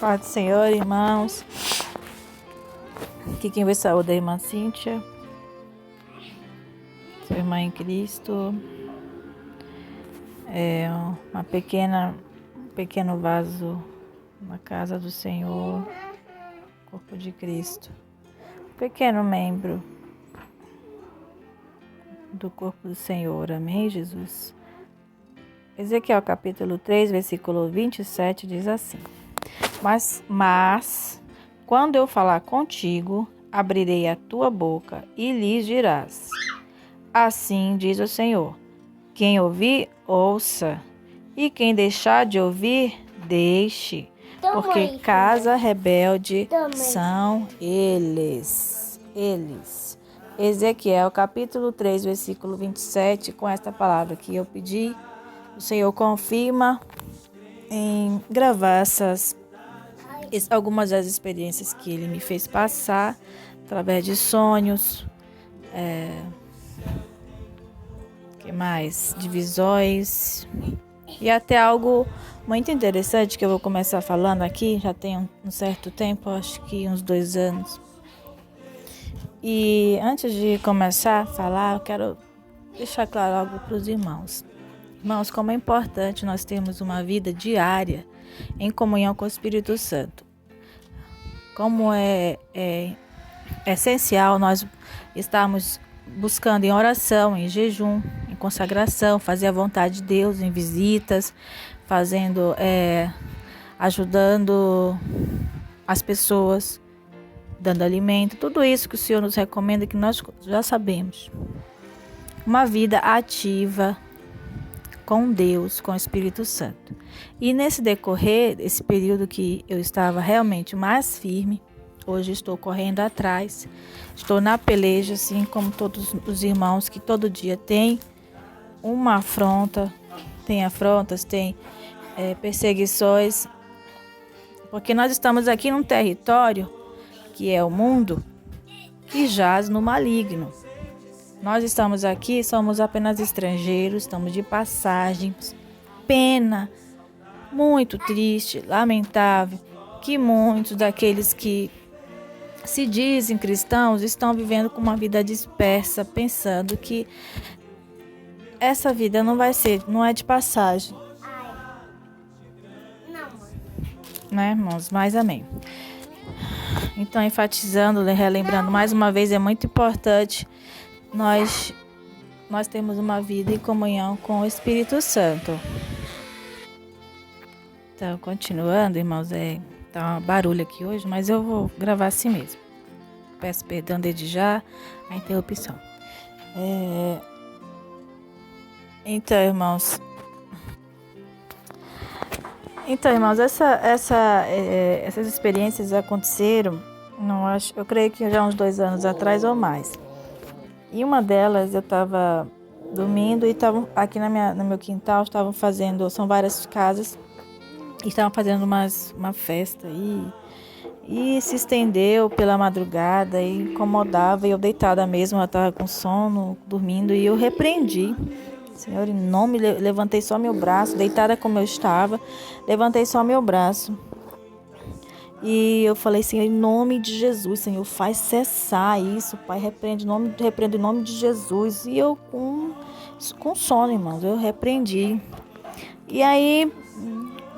Paz do Senhor, irmãos. Aqui quem vos saúda é a irmã Cíntia, sua irmã em Cristo. É um pequeno vaso na casa do Senhor, corpo de Cristo. Um pequeno membro do corpo do Senhor. Amém, Jesus? Ezequiel capítulo 3, versículo 27 diz assim: Mas quando eu falar contigo, abrirei a tua boca e lhes dirás: Assim diz o Senhor. Quem ouvir, ouça, e quem deixar de ouvir, deixe, porque casa rebelde são eles. Ezequiel capítulo 3, versículo 27, com esta palavra que eu pedi, o Senhor confirma em gravar algumas das experiências que Ele me fez passar, através de sonhos, que mais? De visões, e até algo muito interessante que eu vou começar falando aqui, já tem um certo tempo, acho que uns 2 anos. E antes de começar a falar, eu quero deixar claro algo para os irmãos. Irmãos, como é importante nós termos uma vida diária em comunhão com o Espírito Santo. Como é essencial nós estarmos buscando em oração, em jejum, em consagração, fazer a vontade de Deus, em visitas, ajudando as pessoas, dando alimento, tudo isso que o Senhor nos recomenda, que nós já sabemos. Uma vida ativa com Deus, com o Espírito Santo. E nesse decorrer, esse período que eu estava realmente mais firme, hoje estou correndo atrás, estou na peleja, assim como todos os irmãos que todo dia tem uma afronta, tem afrontas, tem perseguições, porque nós estamos aqui num território que é o mundo, que jaz no maligno. Nós estamos aqui, somos apenas estrangeiros, estamos de passagem. Pena, muito triste, lamentável, que muitos daqueles que se dizem cristãos estão vivendo com uma vida dispersa, pensando que essa vida não é de passagem. Né, irmãos? Mas amém. Então, enfatizando, relembrando mais uma vez, é muito importante nós temos uma vida em comunhão com o Espírito Santo. Então, continuando, irmãos, tá um barulho aqui hoje, mas eu vou gravar assim mesmo. Peço perdão desde já a interrupção. Então, irmãos, essas experiências aconteceram, eu creio que já uns 2 anos atrás ou mais. E uma delas, eu estava dormindo e estavam aqui no meu quintal, são várias casas, e estavam fazendo uma festa e se estendeu pela madrugada e incomodava, e eu deitada mesmo, eu estava com sono, dormindo, e eu repreendi. Senhor, em nome, levantei só meu braço, deitada como eu estava, levantei só meu braço. E eu falei, Senhor, em nome de Jesus, Senhor, faz cessar isso, Pai, repreende em nome de Jesus. E eu com sono, irmãos, eu repreendi. E aí,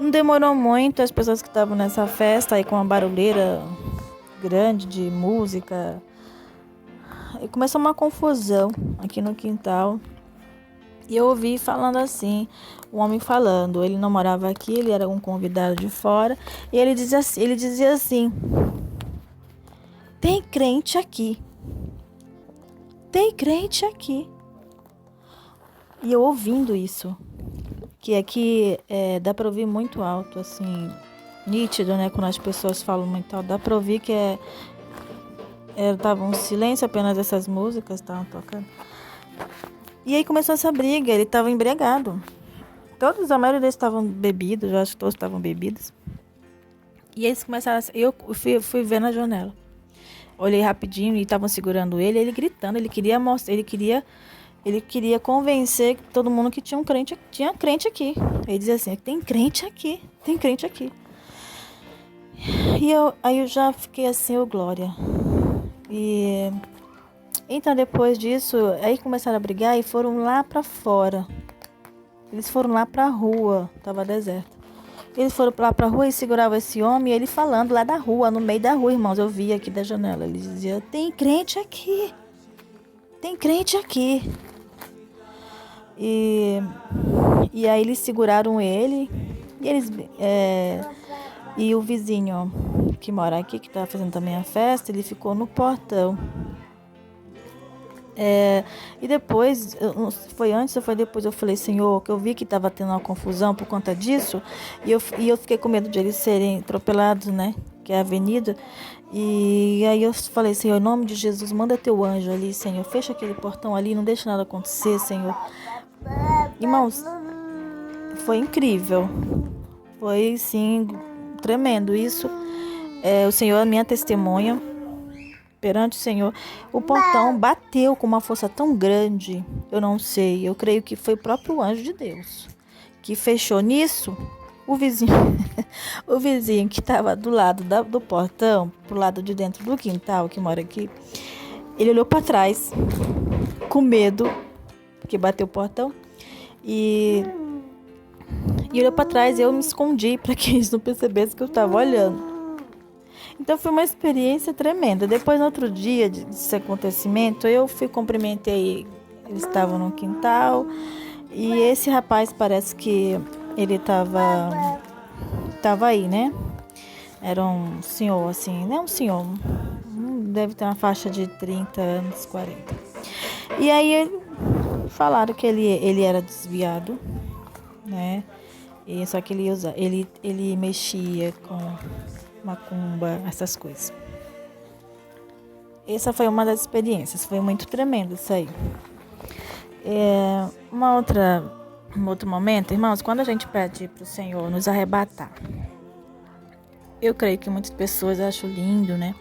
não demorou muito, as pessoas que estavam nessa festa, aí com uma barulheira grande de música, e começou uma confusão aqui no quintal. E eu ouvi falando assim, um homem falando, ele não morava aqui, ele era um convidado de fora, e ele dizia assim, tem crente aqui. E eu ouvindo isso, que aqui dá para ouvir muito alto, assim, nítido, né, quando as pessoas falam muito alto, dá para ouvir que tava um silêncio, apenas essas músicas estavam tocando. E aí começou essa briga, ele estava embriagado. A maioria deles estavam bebidos, eu acho que todos estavam bebidos. E eles começaram eu fui ver na janela. Olhei rapidinho e estavam segurando ele gritando, ele queria mostrar, ele queria convencer todo mundo que tinha crente aqui. Ele dizia assim, tem crente aqui. E aí eu já fiquei assim, glória. E então depois disso, aí começaram a brigar e foram lá pra fora. Eles foram lá pra rua, tava deserto. Eles foram lá pra rua e seguravam esse homem, e ele falando lá da rua, no meio da rua, irmãos. Eu via aqui da janela. Ele dizia: tem crente aqui. Tem crente aqui. E aí eles seguraram ele. E eles e o vizinho que mora aqui, que estava fazendo também a festa, ele ficou no portão. E depois, foi antes ou foi depois, eu falei: Senhor, que eu vi que estava tendo uma confusão por conta disso, e eu fiquei com medo de eles serem atropelados, né, que é a avenida. E aí eu falei: Senhor, em nome de Jesus, manda teu anjo ali, Senhor, fecha aquele portão ali, não deixa nada acontecer, Senhor. Irmãos, foi incrível, foi sim tremendo isso. O Senhor é minha testemunha perante o Senhor. O portão bateu com uma força tão grande, eu não sei, eu creio que foi o próprio anjo de Deus que fechou. Nisso, o vizinho o vizinho que estava do lado do portão, pro lado de dentro do quintal, que mora aqui, ele olhou para trás com medo, porque bateu o portão, e olhou para trás. Eu me escondi para que eles não percebessem que eu estava olhando. Então foi uma experiência tremenda. Depois, no outro dia desse acontecimento, eu fui, cumprimentei. Eles estavam no quintal e esse rapaz, parece que ele estava aí, né? Era um senhor, assim, não é um senhor, deve ter uma faixa de 30 anos, 40. E aí falaram que ele era desviado, né? E só que ele mexia com macumba, essas coisas. Essa foi uma das experiências, foi muito tremendo isso aí. Um outro momento, irmãos, quando a gente pede para o Senhor nos arrebatar, eu creio que muitas pessoas acham lindo, né?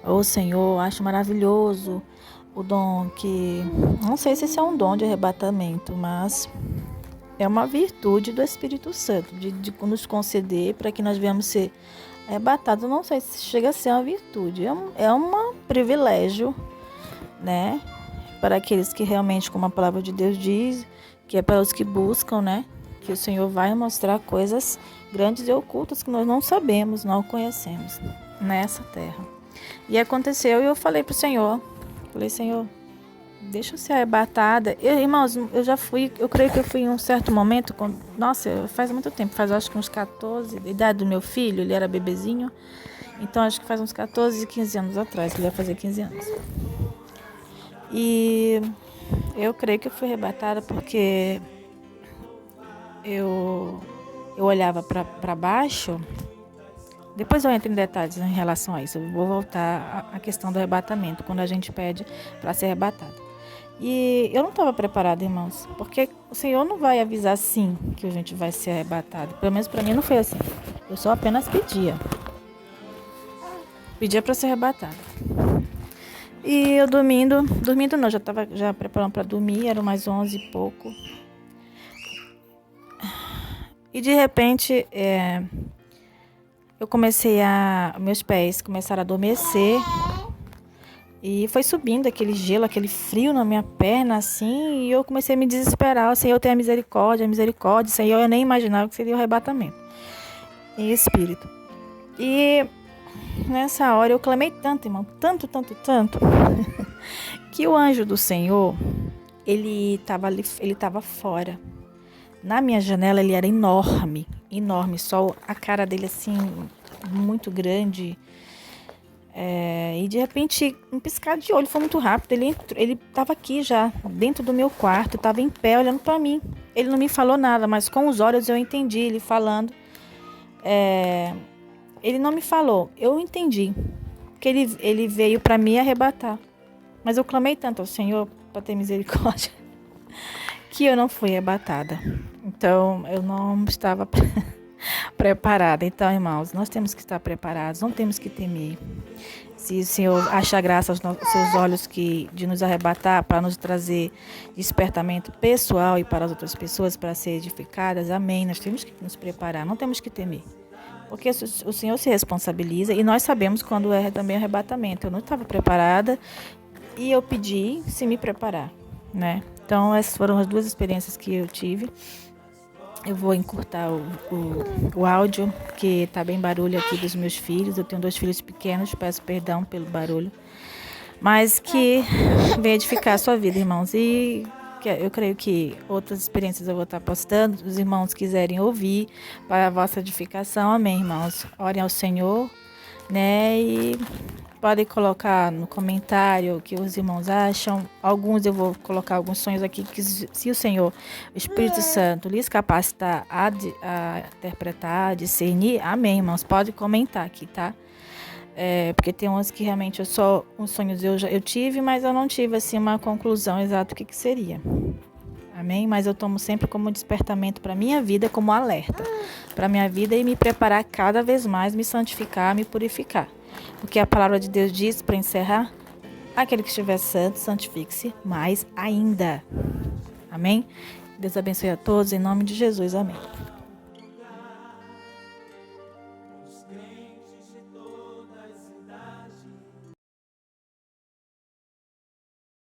O Senhor, acho maravilhoso o dom que... Não sei se isso é um dom de arrebatamento, mas é uma virtude do Espírito Santo, de nos conceder para que nós venhamos ser arrebatados. Não sei se chega a ser uma virtude, é um privilégio, né? Para aqueles que realmente, como a palavra de Deus diz, que é para os que buscam, né? Que o Senhor vai mostrar coisas grandes e ocultas que nós não sabemos, não conhecemos nessa terra. E aconteceu, e eu falei para o Senhor, Senhor, deixa eu ser arrebatada. Irmãos, eu creio que eu fui em um certo momento, nossa, faz muito tempo, faz acho que uns 14, a idade do meu filho, ele era bebezinho, então acho que faz uns 14, 15 anos atrás, ele ia fazer 15 anos. E eu creio que eu fui arrebatada porque eu olhava para baixo. Depois eu entro em detalhes em relação a isso. Eu vou voltar à questão do arrebatamento, quando a gente pede para ser arrebatado. E eu não estava preparada, irmãos, porque o Senhor não vai avisar assim que a gente vai ser arrebatado. Pelo menos para mim não foi assim. Eu só apenas pedia para ser arrebatada. E eu dormindo não, já estava preparando para dormir, eram mais 11 e pouco. E de repente, meus pés começaram a adormecer. E foi subindo aquele gelo, aquele frio na minha perna, assim, e eu comecei a me desesperar. O Senhor tem a misericórdia, Senhor, eu nem imaginava que seria o arrebatamento em espírito. E nessa hora eu clamei tanto, irmão, tanto, que o anjo do Senhor, ele estava fora. Na minha janela ele era enorme, só a cara dele assim, muito grande. E de repente, um piscar de olho, foi muito rápido. Ele estava aqui já, dentro do meu quarto, estava em pé olhando para mim. Ele não me falou nada, mas com os olhos eu entendi ele falando. Ele não me falou, eu entendi que ele veio para me arrebatar. Mas eu clamei tanto ao Senhor para ter misericórdia que eu não fui arrebatada. Então, eu não estava preparada. Então, irmãos, nós temos que estar preparados, não temos que temer. Se o Senhor achar graça aos seus olhos de nos arrebatar, para nos trazer despertamento pessoal e para as outras pessoas, para ser edificadas, amém. Nós temos que nos preparar, não temos que temer. Porque o Senhor se responsabiliza e nós sabemos quando é também o arrebatamento. Eu não estava preparada e eu pedi se me preparar, né? Então, essas foram as duas experiências que eu tive. Eu vou encurtar o áudio, porque tá bem barulho aqui dos meus filhos. Eu tenho 2 filhos pequenos, peço perdão pelo barulho. Mas que venha edificar a sua vida, irmãos. E eu creio que outras experiências eu vou estar postando. Os irmãos quiserem ouvir para a vossa edificação. Amém, irmãos. Orem ao Senhor, né? E podem colocar no comentário o que os irmãos acham. Alguns eu vou colocar alguns sonhos aqui que se o Senhor, o Espírito Santo, lhes capacitar a interpretar, a discernir, amém, irmãos. Pode comentar aqui, tá? Porque tem umas que realmente uns sonhos eu tive, mas eu não tive assim uma conclusão exata do que seria. Amém? Mas eu tomo sempre como despertamento para minha vida, como alerta para minha vida e me preparar cada vez mais, me santificar, me purificar. Porque a palavra de Deus diz, para encerrar, aquele que estiver santo, santifique-se mais ainda. Amém? Deus abençoe a todos, em nome de Jesus. Amém.